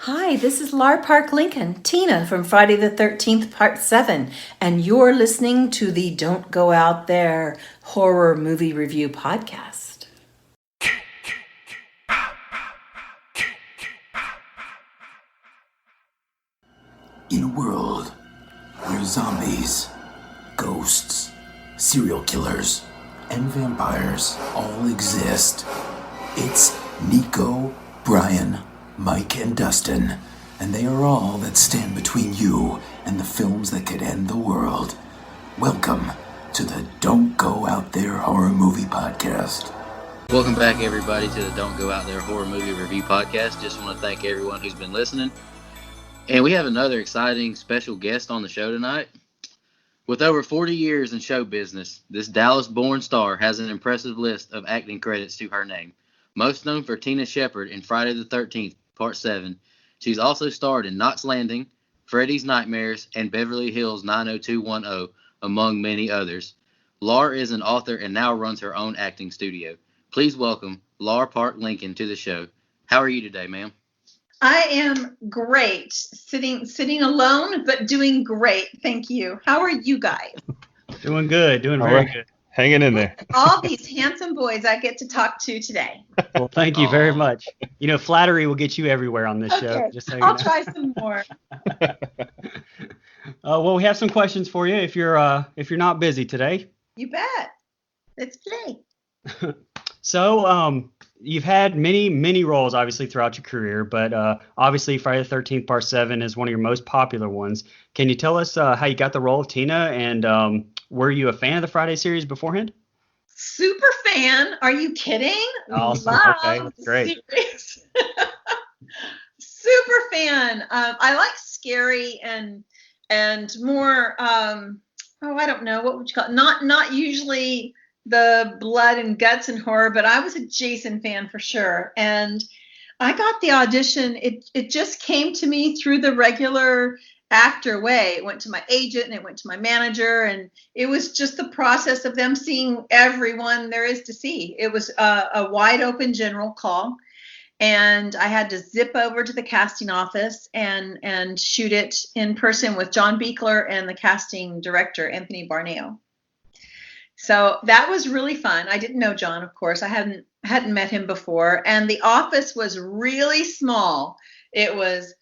Hi, this is Lar Park-Lincoln, Tina from Friday the 13th, Part 7, and you're listening to the Don't Go Out There Horror Movie Review Podcast. In a world where zombies, ghosts, serial killers, and vampires all exist, it's Nico, Brian, Mike, and Dustin, and they are all that stand between you and the films that could end the world. Welcome to the Don't Go Out There Horror Movie Podcast. Welcome back, everybody, to the Don't Go Out There Horror Movie Review Podcast. Just want to thank everyone who's been listening. And we have another exciting special guest on the show tonight. With over 40 years in show business, this Dallas-born star has an impressive list of acting credits to her name. Most known for Tina Shepard in Friday the 13th, Part 7, she's also starred in Knots Landing, Freddys Nightmares, and Beverly Hills 90210, among many others. Lar is an author and now runs her own acting studio. Please welcome Lar Park-Lincoln to the show. How are you today, ma'am? I am great. Sitting alone, but doing great. Thank you. How are you guys? Doing good. Doing very good. Hanging in there. All these handsome boys I get to talk to today. Well, thank you very much. You know, flattery will get you everywhere on this show. Okay, Just so you I'll know. try some more. Well, we have some questions for you if you're not busy today. You bet. Let's play. So, you've had many roles obviously throughout your career, but obviously Friday the 13th Part 7 is one of your most popular ones. Can you tell us how you got the role of Tina, and were you a fan of the Friday series beforehand? Super fan. Are you kidding? Awesome. Love Okay, that's great. series. Super fan. I like scary and more. I don't know, what would you call it? Not usually the blood and guts and horror, but I was a Jason fan for sure. And I got the audition. It just came to me through the regular actor way. It went to my agent and it went to my manager, and it was just the process of them seeing everyone there is to see. It was a wide open general call, and I had to zip over to the casting office and shoot it in person with John Beekler and the casting director, Anthony Barneo. So that was really fun. I didn't know John, of course. I hadn't met him before. And the office was really small. It was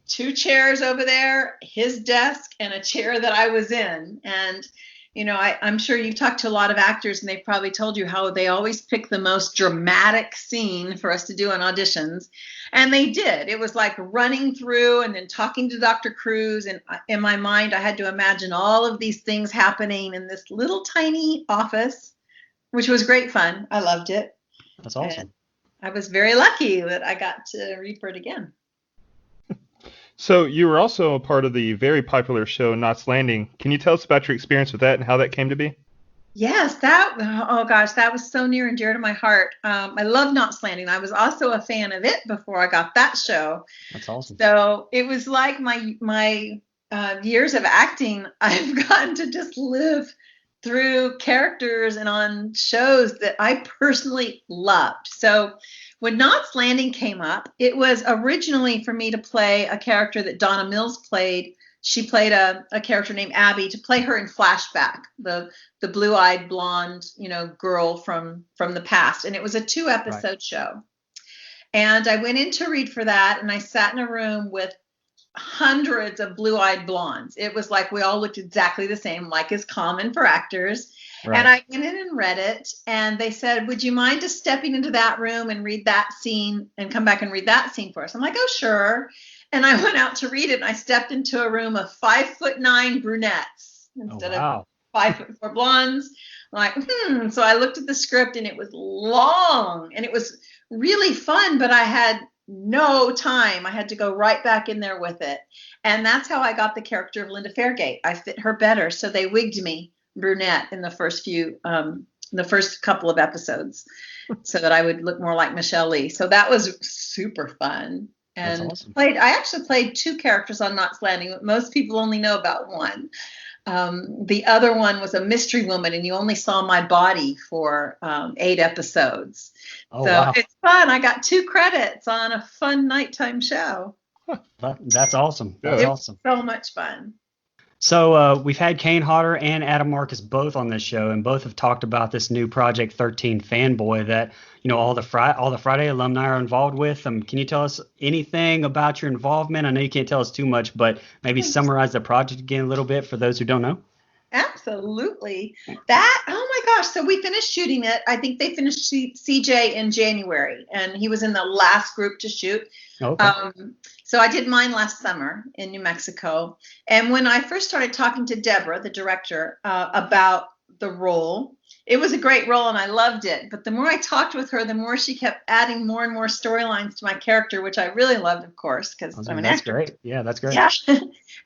2 chairs over there, his desk, and a chair that I was in. And, you know, I'm sure you've talked to a lot of actors, and they've probably told you how they always pick the most dramatic scene for us to do on auditions. And they did. It was like running through and then talking to Dr. Cruz. And in my mind, I had to imagine all of these things happening in this little tiny office, which was great fun. I loved it. That's awesome. And I was very lucky that I got to read for it again. So you were also a part of the very popular show Knots Landing. Can you tell us about your experience with that and how that came to be? Yes, that was so near and dear to my heart. I love Knots Landing. I was also a fan of it before I got that show. That's awesome. So it was like my years of acting. I've gotten to just live through characters and on shows that I personally loved. So when Knots Landing came up, it was originally for me to play a character that Donna Mills played. She played a character named Abby, to play her in flashback, the blue-eyed blonde, girl from the past. And it was a 2-episode show. And I went in to read for that, and I sat in a room with hundreds of blue-eyed blondes. It was like we all looked exactly the same, like is common for actors. Right. And I went in and read it, and they said, would you mind just stepping into that room and read that scene and come back and read that scene for us? I'm like, oh, sure. And I went out to read it, and I stepped into a room of 5'9" brunettes instead of 5'4" blondes. I'm like, So I looked at the script, and it was long, and it was really fun, but I had no time. I had to go right back in there with it. And that's how I got the character of Linda Fairgate. I fit her better, so they wigged me brunette in the first couple of episodes so that I would look more like Michelle Lee. So that was super fun. And awesome. I actually played 2 characters on Knots Landing. Most people only know about one. The other one was a mystery woman, and you only saw my body for 8 episodes. Oh, so wow. It's fun. I got 2 credits on a fun nighttime show. That's awesome. That's Yeah. It was awesome. so much fun. So we've had Kane Hodder and Adam Marcus both on this show, and both have talked about this new Project 13 Fanboy that all the Friday alumni are involved with. Can you tell us anything about your involvement? I know you can't tell us too much, but maybe summarize the project again a little bit for those who don't know. Absolutely. That, oh my gosh. So we finished shooting it. I think they finished CJ in January, and he was in the last group to shoot. Okay. So I did mine last summer in New Mexico. And when I first started talking to Deborah, the director, about the role, it was a great role and I loved it. But the more I talked with her, the more she kept adding more and more storylines to my character, which I really loved, of course, because I'm an That's actor. great. Yeah, that's great. Yeah.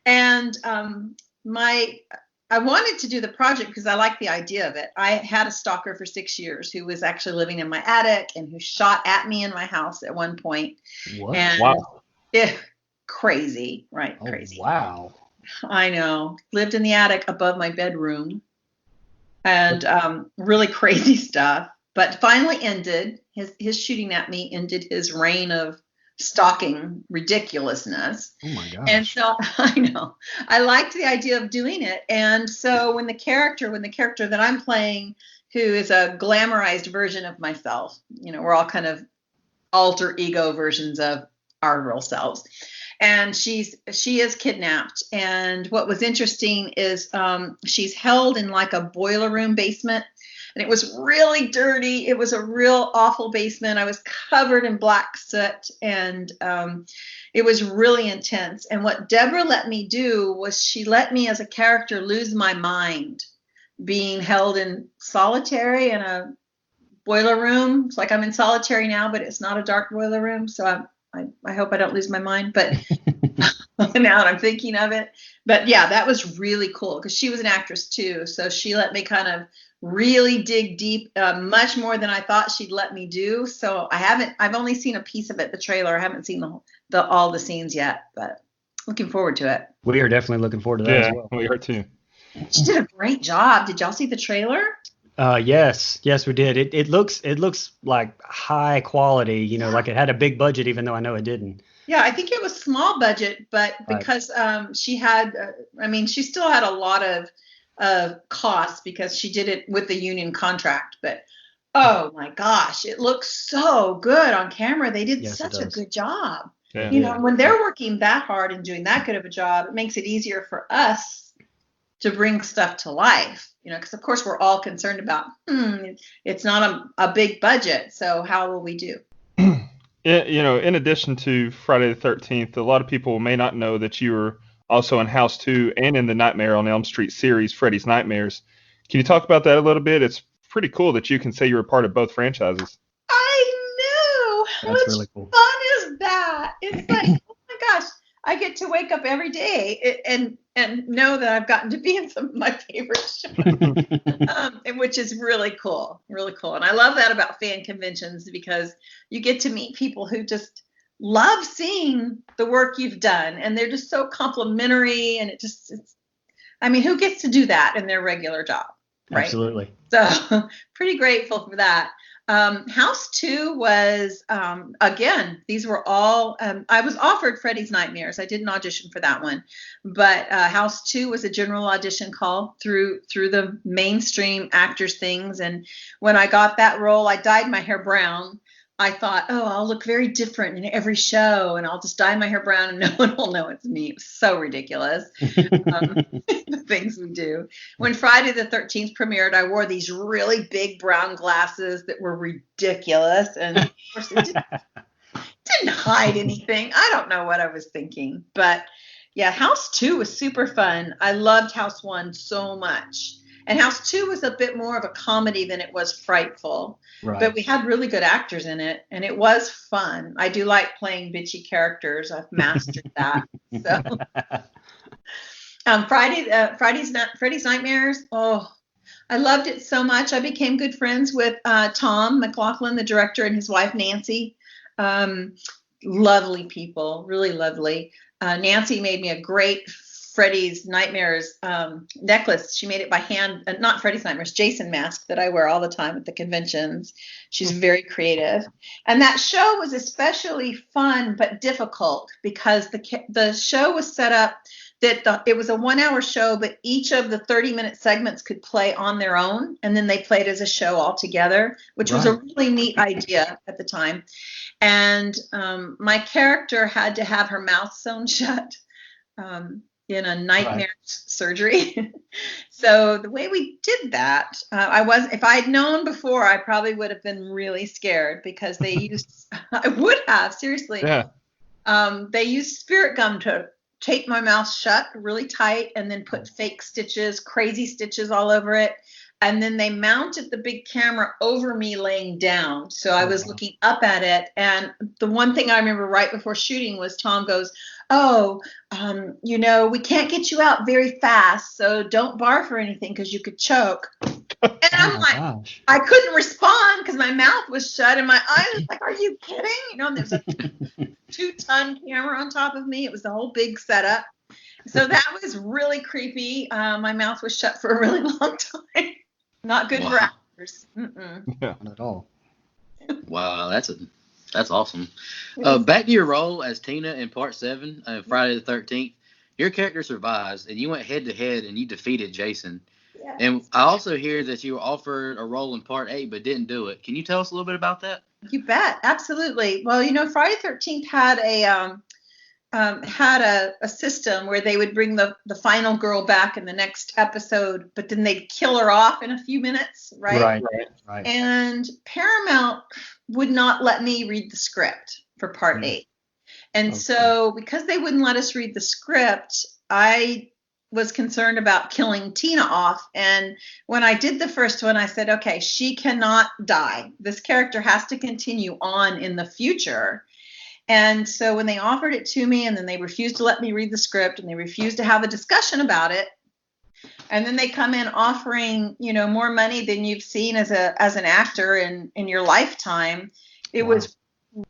And I wanted to do the project because I liked the idea of it. I had a stalker for 6 years who was actually living in my attic and who shot at me in my house at one point. What? And Wow. crazy, right? Oh, Crazy. wow. I know. Lived in the attic above my bedroom, and really crazy stuff. But finally ended his shooting at me ended his reign of stalking ridiculousness. Oh my gosh. And so I know I liked the idea of doing it. And so when the character that I'm playing, who is a glamorized version of myself, we're all kind of alter ego versions of our real selves. And she is kidnapped. And what was interesting is she's held in like a boiler room basement. And it was really dirty. It was a real awful basement. I was covered in black soot. And it was really intense. And what Deborah let me do was she let me as a character lose my mind, being held in solitary in a boiler room. It's like I'm in solitary now, but it's not a dark boiler room. So I hope I don't lose my mind, but now that I'm thinking of it. But yeah, that was really cool because she was an actress too. So she let me kind of really dig deep, much more than I thought she'd let me do. So I've only seen a piece of it, the trailer. I haven't seen all the scenes yet, but looking forward to it. We are definitely looking forward to that Yeah, as well. we are too. She did a great job. Did y'all see the trailer? Yes, we did. It looks like high quality, like it had a big budget, even though I know it didn't. Yeah, I think it was small budget, but because she had, she still had a lot of costs because she did it with the union contract. But oh my gosh, it looks so good on camera. They did such a good job. Yeah. When they're working that hard and doing that good of a job, it makes it easier for us to bring stuff to life. Because of course we're all concerned about, it's not a big budget, so how will we do? In addition to Friday the 13th, a lot of people may not know that you were also in House 2 and in the Nightmare on Elm Street series, Freddys Nightmares. Can you talk about that a little bit? It's pretty cool that you can say you were part of both franchises. I know. That's really cool. How much fun is that? It's like, oh my gosh, I get to wake up every day and know that I've gotten to be in some of my favorite shows, which is really cool, really cool. And I love that about fan conventions because you get to meet people who just love seeing the work you've done, and they're just so complimentary, and who gets to do that in their regular job, right? Absolutely. So pretty grateful for that. House 2 was, again, these were all, I was offered Freddys Nightmares. I didn't audition for that one, but House 2 was a general audition call through the mainstream actors things. And when I got that role, I dyed my hair brown. I thought, I'll look very different in every show, and I'll just dye my hair brown and no one will know it's me. It was so ridiculous. The things we do. When Friday the 13th premiered, I wore these really big brown glasses that were ridiculous. And of course, it didn't hide anything. I don't know what I was thinking. But yeah, House 2 was super fun. I loved House 1 so much. And House 2 was a bit more of a comedy than it was frightful. Right. But we had really good actors in it, and it was fun. I do like playing bitchy characters. I've mastered that. So, Freddys Nightmares. Oh, I loved it so much. I became good friends with Tom McLaughlin, the director, and his wife Nancy. Lovely people, really lovely. Nancy made me a great Freddys Nightmares necklace. She made it by hand, not Freddys Nightmares, Jason mask that I wear all the time at the conventions. She's very creative. And that show was especially fun but difficult because the show was set up that it was a 1 hour show, but each of the 30-minute segments could play on their own. And then they played as a show all together, which was a really neat idea at the time. And my character had to have her mouth sewn shut in a nightmare surgery. So the way we did that, if I had known before, I probably would have been really scared because they used, I would have, seriously. Yeah. They used spirit gum to tape my mouth shut really tight and then put fake stitches, crazy stitches all over it. And then they mounted the big camera over me laying down. So I was looking up at it. And the one thing I remember right before shooting was Tom goes, we can't get you out very fast. So don't barf or anything because you could choke. And I'm like, I couldn't respond because my mouth was shut and my eyes was like, are you kidding? And there's a 2-ton camera on top of me. It was the whole big setup. So that was really creepy. My mouth was shut for a really long time. Not good for actors. Not at all. Wow, that's awesome. Back to your role as Tina in Part 7 of Friday the 13th. Your character survives, and you went head-to-head, and you defeated Jason. Yes. And I also hear that you were offered a role in Part 8, but didn't do it. Can you tell us a little bit about that? You bet. Absolutely. Well, Friday the 13th had a system where they would bring the final girl back in the next episode, but then they'd kill her off in a few minutes, right? Right. And Paramount would not let me read the script for Part 8. And so because they wouldn't let us read the script, I was concerned about killing Tina off. And when I did the first one, I said, okay, she cannot die. This character has to continue on in the future. And so when they offered it to me and then they refused to let me read the script and they refused to have a discussion about it, and then they come in offering, more money than you've seen as an actor in your lifetime, it was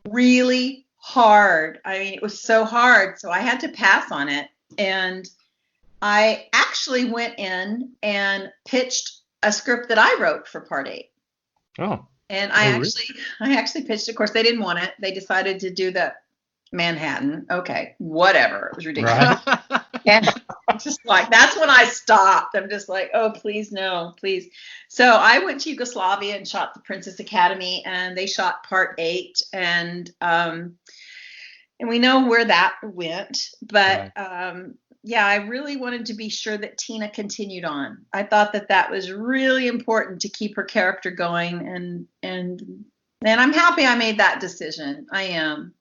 really hard. I mean, it was so hard. So I had to pass on it. And I actually went in and pitched a script that I wrote for Part 8. Oh. And I actually pitched, of course, they didn't want it. They decided to do the Manhattan. Okay, whatever. It was ridiculous. Right. And just like, that's when I stopped. I'm just like, oh, please, no, please. So I went to Yugoslavia and shot the Princess Academy, and they shot Part 8. And we know where that went. But I really wanted to be sure that Tina continued on. I thought that was really important to keep her character going, and I'm happy I made that decision. I am.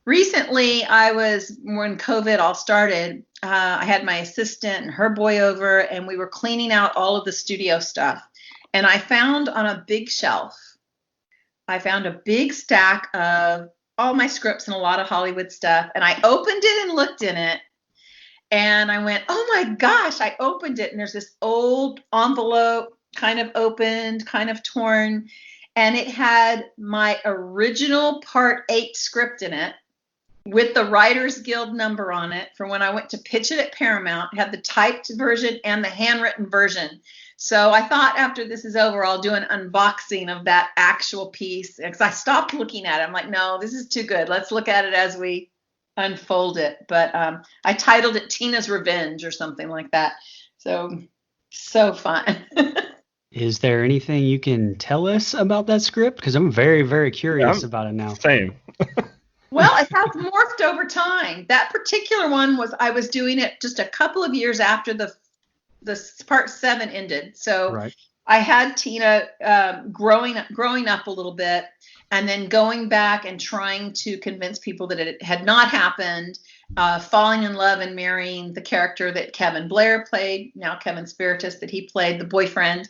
Recently, when COVID all started, I had my assistant and her boy over, and we were cleaning out all of the studio stuff. And I found on a big shelf, a big stack of all my scripts and a lot of Hollywood stuff. And I opened it and looked in it. And I went, oh my gosh, I opened it. And there's this old envelope, kind of opened, kind of torn. And it had my original Part 8 script in it with the Writers Guild number on it from when I went to pitch it at Paramount. It had the typed version and the handwritten version. So I thought after this is over, I'll do an unboxing of that actual piece. Because I stopped looking at it. I'm like, no, this is too good. Let's look at it as we unfold it. But I titled it Tina's Revenge or something like that. So fun. Is there anything you can tell us about that script? Because I'm very, very curious about it now. Same. Well, it has morphed over time. That particular one I was doing it just a couple of years after the Part 7 ended. So I had Tina growing up a little bit, and then going back and trying to convince people that it had not happened, falling in love and marrying the character that Kevin Blair played, now Kevin Spiritus, that he played, the boyfriend,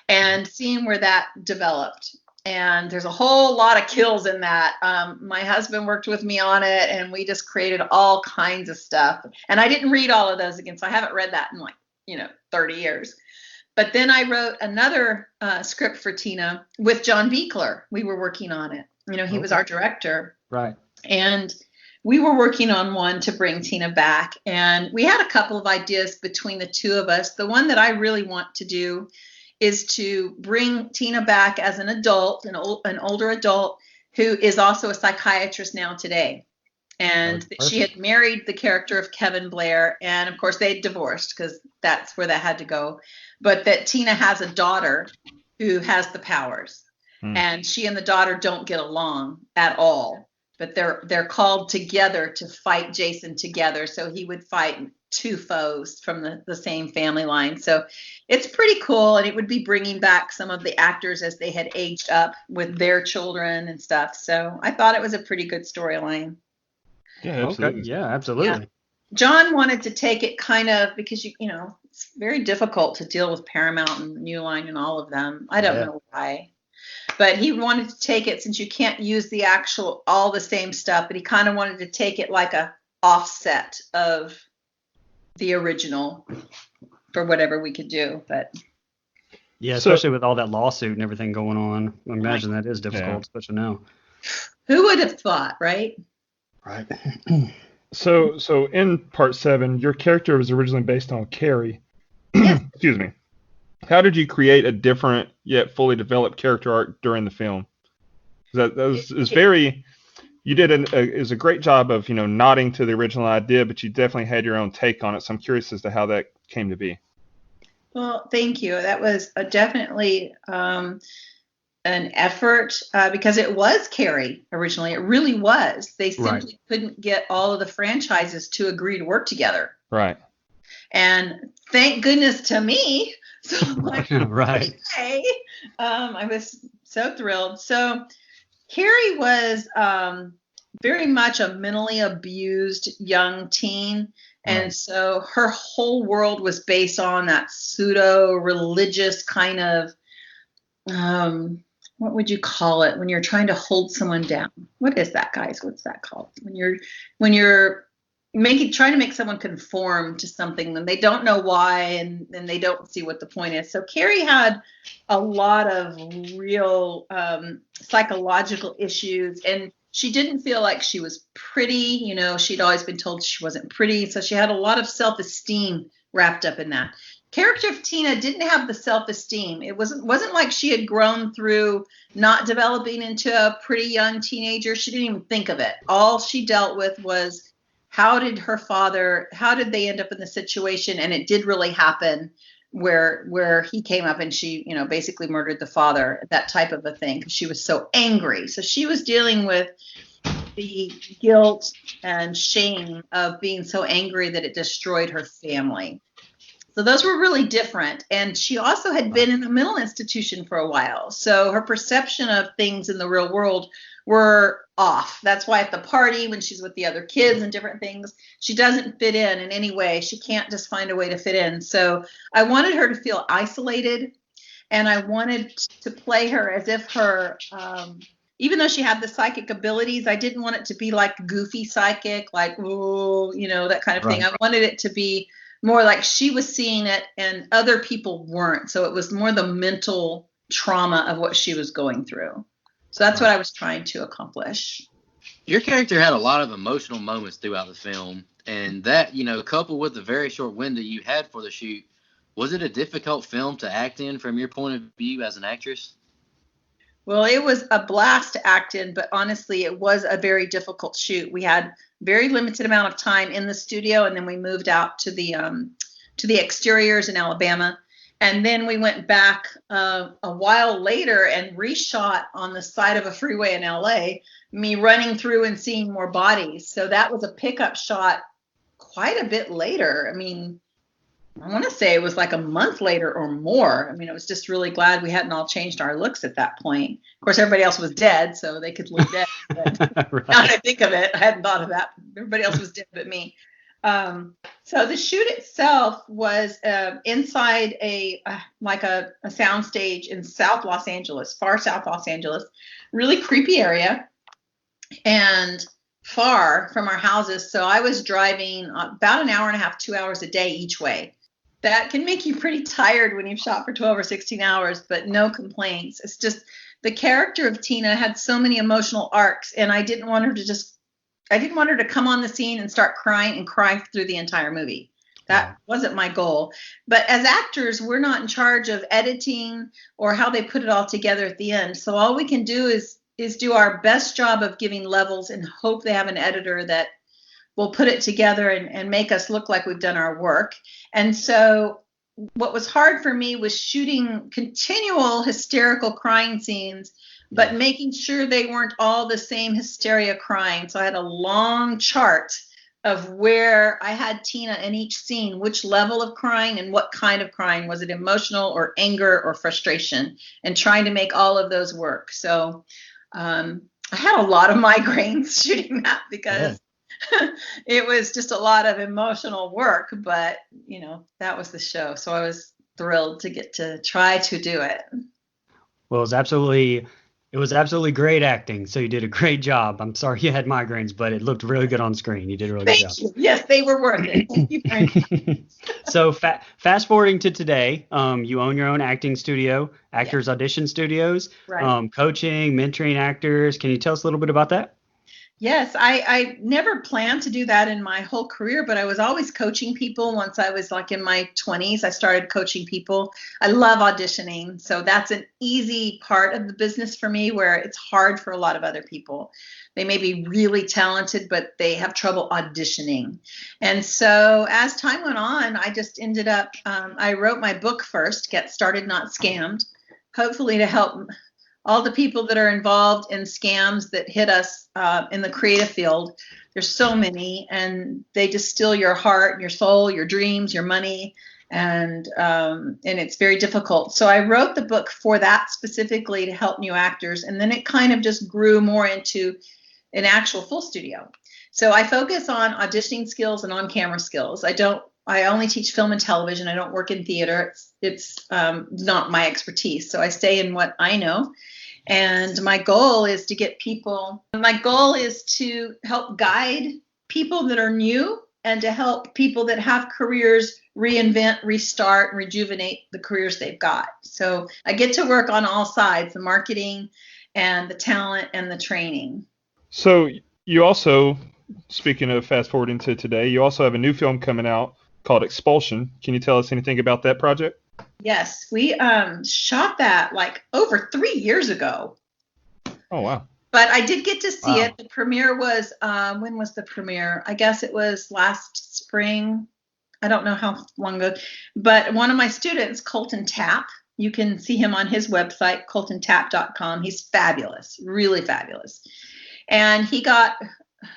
and seeing where that developed. And there's a whole lot of kills in that. My husband worked with me on it, and we just created all kinds of stuff. And I didn't read all of those again, so I haven't read that in 30 years. But then I wrote another script for Tina with John Buechler. We were working on it. He was our director. Right. And we were working on one to bring Tina back, and we had a couple of ideas between the two of us. The one that I really want to do is to bring Tina back as an adult, an older adult who is also a psychiatrist now today. And she had married the character of Kevin Blair, and of course they divorced because that's where that had to go. But that Tina has a daughter who has the powers, and she and the daughter don't get along at all. But they're called together to fight Jason together, so he would fight two foes from the same family line. So it's pretty cool, and it would be bringing back some of the actors as they had aged up with their children and stuff. So I thought it was a pretty good storyline. Yeah, absolutely. Okay. Yeah, absolutely. Yeah. John wanted to take it kind of because you know it's very difficult to deal with Paramount and New Line and all of them. I don't know why, but he wanted to take it since you can't use the actual all the same stuff. But he kind of wanted to take it like a offset of the original for whatever we could do. But yeah, especially with all that lawsuit and everything going on, I imagine that is difficult, especially now. Who would have thought, right? Right. So in part 7, your character was originally based on Carrie. Excuse me. How did you create a different yet fully developed character arc during the film? That is very. You did is a great job of nodding to the original idea, but you definitely had your own take on it. So I'm curious as to how that came to be. Well, thank you. That was definitely an effort because it was Carrie originally. It really was. They simply couldn't get all of the franchises to agree to work together. Right. And thank goodness to me. So I'm like, right. Okay. I was so thrilled. So Carrie was very much a mentally abused young teen. And so her whole world was based on that pseudo-religious kind of, what would you call it when you're trying to hold someone down? What is that, guys? What's that called? When you're trying to make someone conform to something, then they don't know why, and they don't see what the point is. So Carrie had a lot of real psychological issues, and she didn't feel like she was pretty. She'd always been told she wasn't pretty, so she had a lot of self-esteem wrapped up in that. Character of Tina didn't have the self-esteem. It wasn't like she had grown through not developing into a pretty young teenager. She didn't even think of it. All she dealt with was how did they end up in the situation? And it did really happen where he came up and she, basically murdered the father, that type of a thing, because she was so angry. So she was dealing with the guilt and shame of being so angry that it destroyed her family. So those were really different. And she also had been in a mental institution for a while. So her perception of things in the real world were off. That's why at the party, when she's with the other kids and different things, she doesn't fit in any way. She can't just find a way to fit in. So I wanted her to feel isolated. And I wanted to play her as if her, even though she had the psychic abilities, I didn't want it to be like goofy psychic, like, ooh, that kind of thing. I wanted it to be more like she was seeing it and other people weren't. So it was more the mental trauma of what she was going through. So that's what I was trying to accomplish. Your character had a lot of emotional moments throughout the film. And that, coupled with the very short window you had for the shoot, was it a difficult film to act in from your point of view as an actress? Well, it was a blast to act in, but honestly, it was a very difficult shoot. We had very limited amount of time in the studio, and then we moved out to the exteriors in Alabama. And then we went back a while later and reshot on the side of a freeway in LA, me running through and seeing more bodies. So that was a pickup shot quite a bit later. I mean, I want to say it was like a month later or more. I mean, I was just really glad we hadn't all changed our looks at that point. Of course, everybody else was dead, so they could look dead. But now that I think of it, I hadn't thought of that. Everybody else was dead but me. So the shoot itself was inside a soundstage in South Los Angeles, far South Los Angeles, really creepy area, and far from our houses. So I was driving about an hour and a half, 2 hours a day each way. That can make you pretty tired when you've shot for 12 or 16 hours, but no complaints. It's just the character of Tina had so many emotional arcs, and I didn't want her to just her to come on the scene and start crying and cry through the entire movie. That wasn't my goal. But as actors, we're not in charge of editing or how they put it all together at the end. So all we can do is do our best job of giving levels and hope they have an editor that will put it together and make us look like we've done our work. And so what was hard for me was shooting continual hysterical crying scenes, but making sure they weren't all the same hysteria crying. So I had a long chart of where I had Tina in each scene, which level of crying and what kind of crying. Was it emotional or anger or frustration? And trying to make all of those work. So I had a lot of migraines shooting that because it was just a lot of emotional work, but that was the show. So I was thrilled to get to try to do it. Well, it was absolutely great acting. So you did a great job. I'm sorry you had migraines, but it looked really good on screen. You did a really good job. Thank you. Yes, they were worth it. Thank you very much. So fast forwarding to today, you own your own acting studio, Actors Audition Studios, Right. coaching, mentoring actors. Can you tell us a little bit about that? Yes, I never planned to do that in my whole career, but I was always coaching people. Once I was like in my 20s, I started coaching people. I love auditioning. So that's an easy part of the business for me where it's hard for a lot of other people. They may be really talented, but they have trouble auditioning. And so as time went on, I just ended up, I wrote my book first, Get Started, Not Scammed, hopefully to help all the people that are involved in scams that hit us in the creative field. There's so many, and they just steal your heart, your soul, your dreams, your money, and it's very difficult. So I wrote the book for that specifically to help new actors, and then it kind of just grew more into an actual full studio. So I focus on auditioning skills and on-camera skills. I only teach film and television. I don't work in theater. It's not my expertise. So I stay in what I know. And my goal is to help guide people that are new and to help people that have careers reinvent, restart, and rejuvenate the careers they've got. So I get to work on all sides, the marketing and the talent and the training. So you also, speaking of fast forwarding to today, you also have a new film coming out called Expulsion. Can you tell us anything about that project? Yes, we shot that like over 3 years ago. Oh, wow. But I did get to see it. The premiere was, when was the premiere? I guess it was last spring. I don't know how long ago. But one of my students, Colton Tapp, you can see him on his website, coltontapp.com. He's fabulous, really fabulous. And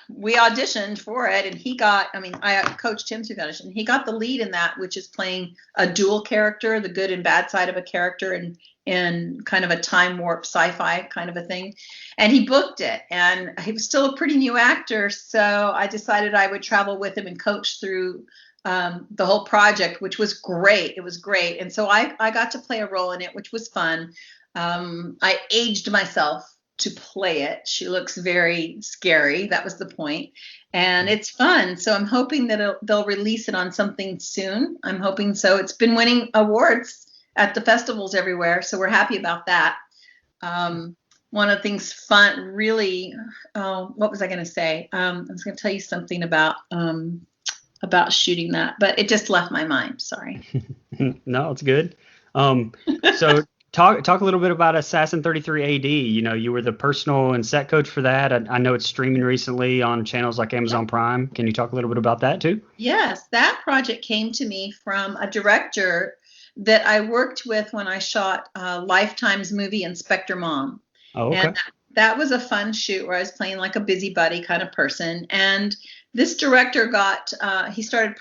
we auditioned for it, and I coached him through the audition. He got the lead in that, which is playing a dual character, the good and bad side of a character, and in kind of a time warp sci-fi kind of a thing. And he booked it, and he was still a pretty new actor, so I decided I would travel with him and coach through the whole project, which was great. It was great. And so I got to play a role in it, which was fun. I aged myself to play it. She looks very scary. That was the point. And it's fun. So I'm hoping that they'll release it on something soon. I'm hoping so. It's been winning awards at the festivals everywhere. So we're happy about that. One of the things fun, really, what was I going to say? I was going to tell you something about shooting that, but it just left my mind. Sorry. No, it's good. So Talk a little bit about Assassin 33 AD. You were the personal and set coach for that. I know it's streaming recently on channels like Amazon Prime. Can you talk a little bit about that too? Yes, that project came to me from a director that I worked with when I shot Lifetime's movie Inspector Mom. Oh, okay. And that was a fun shoot where I was playing like a busybody kind of person. And this director he started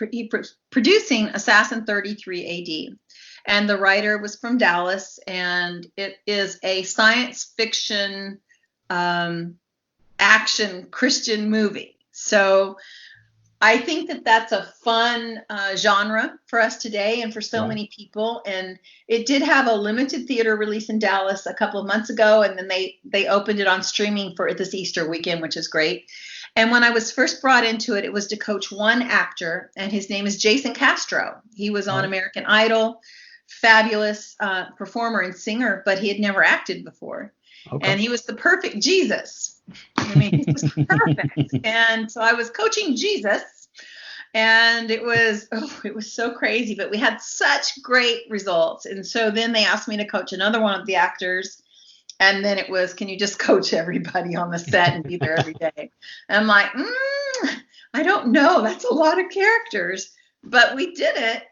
producing Assassin 33 AD. And the writer was from Dallas, and it is a science fiction action Christian movie. So I think that that's a fun genre for us today and for so many people. And it did have a limited theater release in Dallas a couple of months ago, and then they opened it on streaming for this Easter weekend, which is great. And when I was first brought into it, it was to coach one actor, and his name is Jason Castro. He was on American Idol. Fabulous performer and singer, but he had never acted before. Okay. And he was the perfect Jesus. I mean, he was perfect. And so I was coaching Jesus, and it was so crazy, but we had such great results. And so then they asked me to coach another one of the actors. And then it was, can you just coach everybody on the set and be there every day? And I'm like, I don't know. That's a lot of characters. But we did it.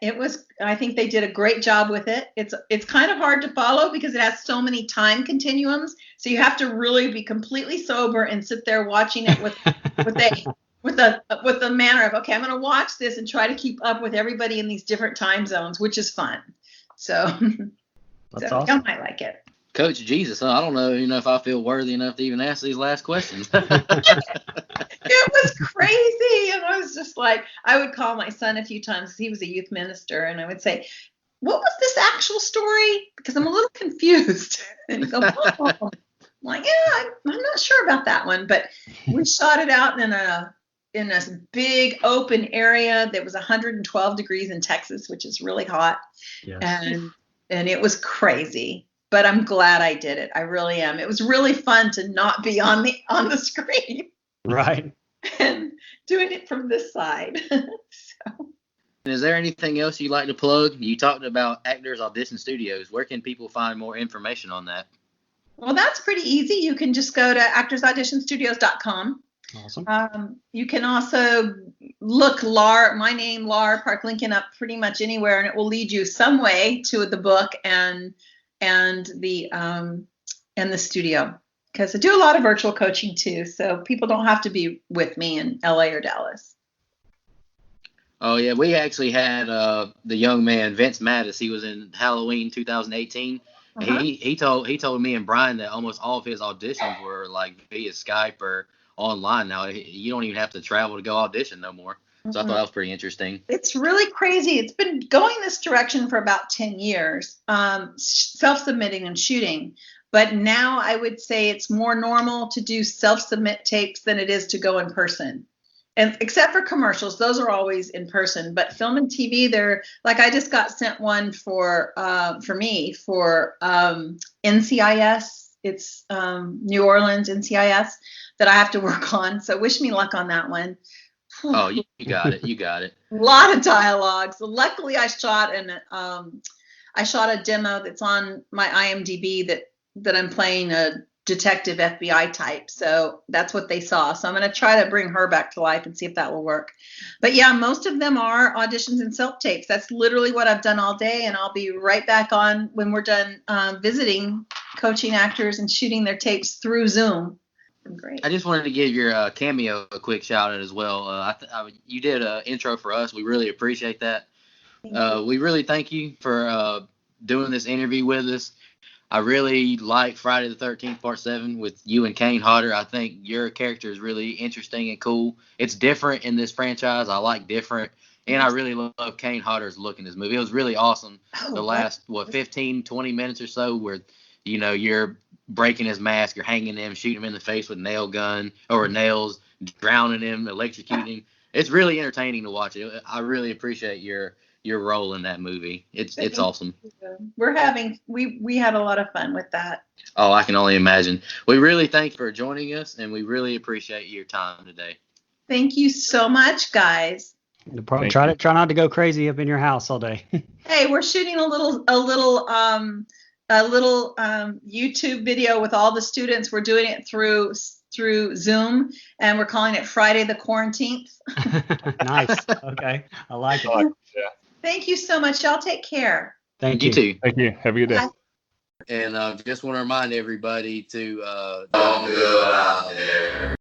I think they did a great job with it. It's kind of hard to follow because it has so many time continuums. So you have to really be completely sober and sit there watching it with a manner of, okay, I'm going to watch this and try to keep up with everybody in these different time zones, which is fun. So, That's so awesome. y'all might like it. Coach Jesus, I don't know, if I feel worthy enough to even ask these last questions. It was crazy. And I was just like, I would call my son a few times because he was a youth minister. And I would say, what was this actual story? Because I'm a little confused. And he'd go, oh. I'm like, yeah, I'm not sure about that one. But we shot it out in a big open area that was 112 degrees in Texas, which is really hot. Yes. And it was crazy. But I'm glad I did it. I really am. It was really fun to not be on the screen. Right. And doing it from this side. So. Is there anything else you'd like to plug? You talked about Actors Audition Studios. Where can people find more information on that? Well, that's pretty easy. You can just go to actorsauditionstudios.com. Awesome. You can also look my name, Lar Park-Lincoln, up pretty much anywhere, and it will lead you some way to the book and the studio. Because I do a lot of virtual coaching too, so people don't have to be with me in LA or Dallas. Oh yeah, we actually had the young man Vince Mattis. He was in Halloween 2018. Uh-huh. He told me and Brian that almost all of his auditions were like via Skype or online now. You don't even have to travel to go audition no more. So I thought that was pretty interesting. It's really crazy. It's been going this direction for about 10 years, self-submitting and shooting. But now I would say it's more normal to do self-submit tapes than it is to go in person. And except for commercials, those are always in person. But film and TV, they're like, I just got sent one for NCIS. It's New Orleans NCIS that I have to work on. So wish me luck on that one. Oh, you got it. You got it. A lot of dialogue. So luckily, I shot a demo that's on my IMDb that I'm playing a detective FBI type. So that's what they saw. So I'm going to try to bring her back to life and see if that will work. But yeah, most of them are auditions and self tapes. That's literally what I've done all day, and I'll be right back on when we're done visiting, coaching actors and shooting their tapes through Zoom. Great. I just wanted to give your cameo a quick shout out as well. You did an intro for us. We really appreciate that. We really thank you for doing this interview with us. I really like Friday the 13th Part 7 with you and Kane Hodder. I think your character is really interesting and cool. It's different in this franchise. I like different. And I really love Kane Hodder's look in this movie. It was really awesome. The last, 15, 20 minutes or so where, you're breaking his mask, you're hanging him, shooting him in the face with nails, drowning him, electrocuting him. It's really entertaining to watch it. I really appreciate your role in that movie. It's awesome. We had a lot of fun with that. Oh, I can only imagine. We really thank you for joining us, and we really appreciate your time today. Thank you so much, guys. Try not to go crazy up in your house all day. Hey, we're shooting a little YouTube video with all the students. We're doing it through Zoom, and we're calling it Friday the Quarantine. Nice. Okay. I like it. Yeah. Thank you so much. Y'all take care. Thank you. You too. Thank you. Have a good day. Bye. And just want to remind everybody to don't go out there.